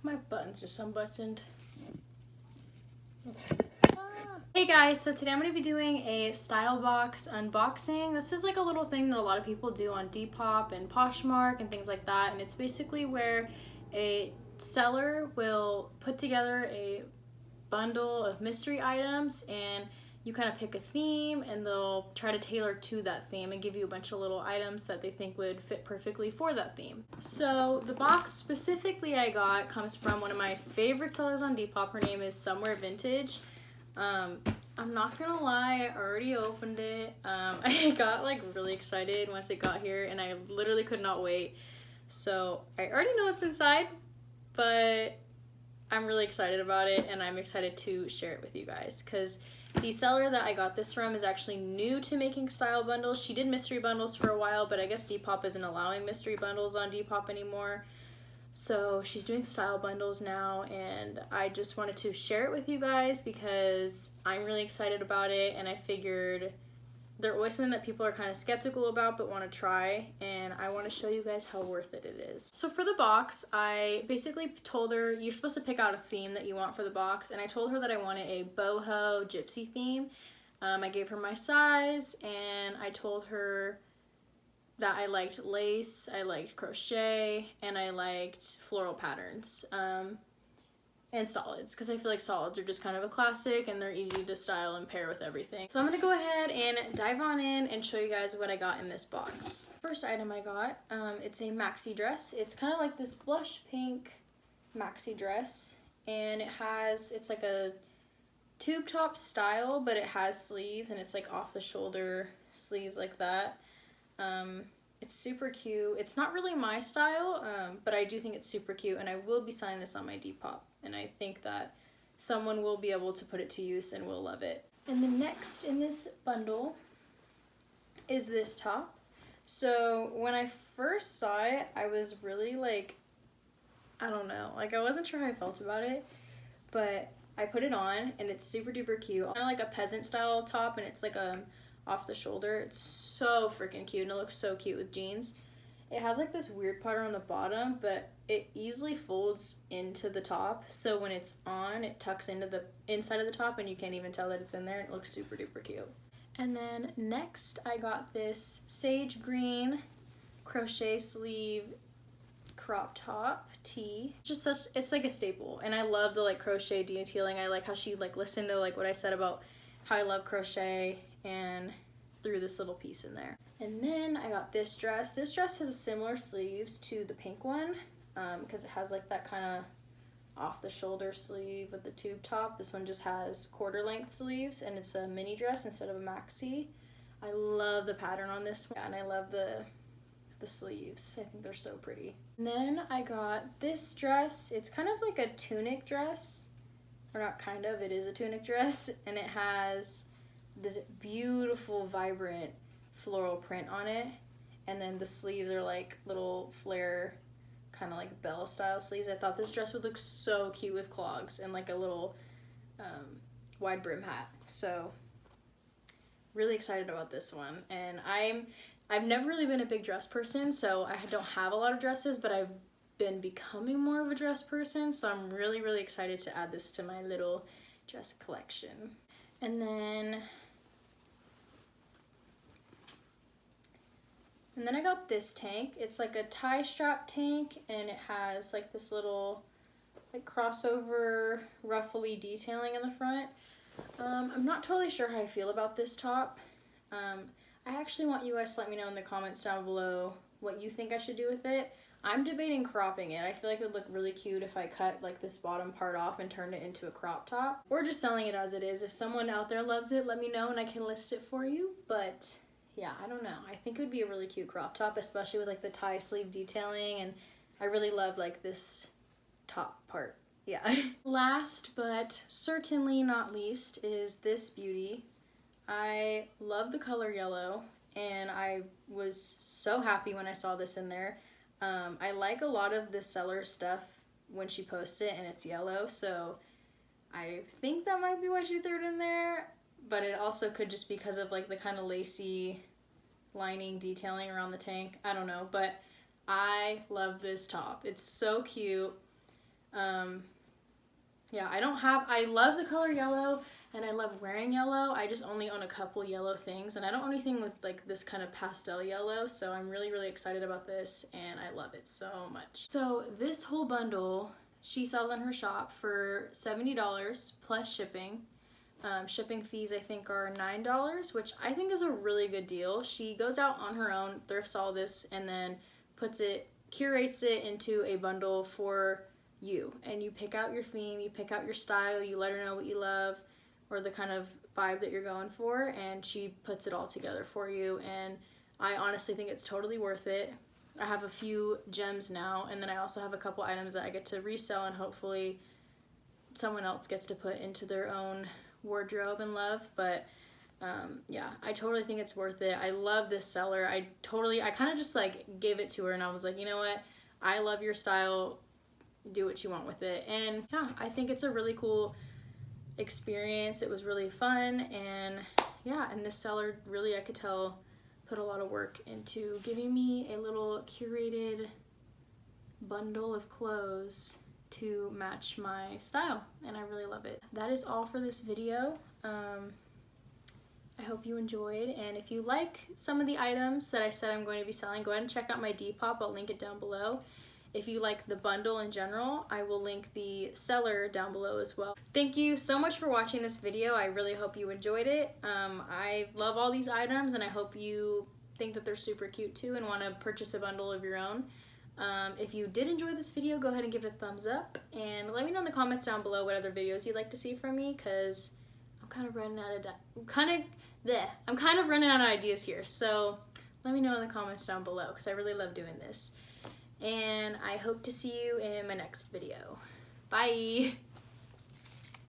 My button's just unbuttoned. Hey guys, so today I'm going to be doing a style box unboxing. This is like a little thing that a lot of people do on Depop and Poshmark and things like that, and it's basically where a seller will put together a bundle of mystery items and you kind of pick a theme and they'll try to tailor to that theme and give you a bunch of little items that they think would fit perfectly for that theme. So the box specifically I got comes from one of my favorite sellers on Depop. Her name is Somewherevintage. I'm not gonna lie, I already opened it. I got like really excited once it got here and I literally could not wait. So I already know what's inside, but I'm really excited about it and I'm excited to share it with you guys because the seller that I got this from is actually new to making style bundles. She did mystery bundles for a while, but I guess Depop isn't allowing mystery bundles on Depop anymore. So she's doing style bundles now, and I just wanted to share it with you guys because I'm really excited about it, and I figured they're always something that people are kind of skeptical about but want to try, and I want to show you guys how worth it is. So for the box, I basically told her you're supposed to pick out a theme that you want for the box, and I told her that I wanted a boho gypsy theme. I gave her my size, and I told her that I liked lace, I liked crochet, and I liked floral patterns. And solids, because I feel like solids are just kind of a classic and they're easy to style and pair with everything. So I'm gonna go ahead and dive on in and show you guys what I got in this box. First item I got, it's a maxi dress. It's kind of like this blush pink maxi dress, and it's like a tube top style, but it has sleeves and it's like off the shoulder sleeves like that. It's super cute. It's not really my style, but I do think it's super cute, and I will be selling this on my Depop, and I think that someone will be able to put it to use and will love it. And the next in this bundle is this top. So when I first saw it, I was really like, I don't know, like I wasn't sure how I felt about it, but I put it on and it's super duper cute. Kind of like a peasant style top, and it's like off the shoulder. It's so freaking cute and it looks so cute with jeans. It has like this weird pattern on the bottom, but it easily folds into the top, so when it's on it tucks into the inside of the top and you can't even tell that it's in there. It looks super duper cute. And then next I got this sage green crochet sleeve crop top tee. It's like a staple, and I love the like crochet detailing. I like how she like listened to like what I said about how I love crochet and threw this little piece in there. And then I got this dress. This dress has similar sleeves to the pink one because it has like that kind of off the shoulder sleeve with the tube top. This one just has quarter length sleeves and it's a mini dress instead of a maxi. I love the pattern on this one, and I love the sleeves. I think they're so pretty. And then I got this dress. It's kind of like a tunic dress, or not kind of, it is a tunic dress, and it has this beautiful vibrant floral print on it, and then the sleeves are like little flare kind of like bell style sleeves. I thought this dress would look so cute with clogs and like a little wide brim hat. So really excited about this one, and I've never really been a big dress person, so I don't have a lot of dresses, but I've been becoming more of a dress person, so I'm really excited to add this to my little dress collection. And then I got this tank. It's like a tie strap tank, and it has like this little like crossover ruffly detailing in the front. I'm not totally sure how I feel about this top. I actually want you guys to let me know in the comments down below what you think I should do with it. I'm debating cropping it. I feel like it would look really cute if I cut like this bottom part off and turned it into a crop top, or just selling it as it is. If someone out there loves it, let me know and I can list it for you. But yeah, I don't know. I think it would be a really cute crop top, especially with like the tie sleeve detailing, and I really love like this top part. Yeah. Last but certainly not least is this beauty. I love the color yellow, and I was so happy when I saw this in there. I like a lot of the seller's stuff when she posts it and it's yellow, so I think that might be why she threw it in there, but it also could just because of like the kind of lacy lining detailing around the tank. I don't know, but I love this top. It's so cute. Yeah, I love the color yellow and I love wearing yellow. I just only own a couple yellow things and I don't own anything with like this kind of pastel yellow. So I'm really, really excited about this and I love it so much. So this whole bundle she sells on her shop for $70 plus shipping. Shipping fees I think are $9, which I think is a really good deal. She goes out on her own, thrifts all this, and then curates it into a bundle for you. And you pick out your theme, you pick out your style, you let her know what you love or the kind of vibe that you're going for, and she puts it all together for you. And I honestly think it's totally worth it. I have a few gems now, and then I also have a couple items that I get to resell and hopefully someone else gets to put into their own wardrobe and love. But yeah, I totally think it's worth it. I love this seller. I kind of just like gave it to her and I was like, you know what? I love your style. Do what you want with it. And yeah, I think it's a really cool experience. It was really fun. And yeah, and this seller really, I could tell, put a lot of work into giving me a little curated bundle of clothes to match my style, and I really love it. That is all for this video. I hope you enjoyed, and if you like some of the items that I said I'm going to be selling, go ahead and check out my Depop. I'll link it down below. If you like the bundle in general, I will link the seller down below as well. Thank you so much for watching this video. I really hope you enjoyed it. I love all these items and I hope you think that they're super cute too and want to purchase a bundle of your own. If you did enjoy this video, go ahead and give it a thumbs up and let me know in the comments down below what other videos you'd like to see from me, because I'm kind of running out of ideas here. So let me know in the comments down below because I really love doing this. And I hope to see you in my next video. Bye!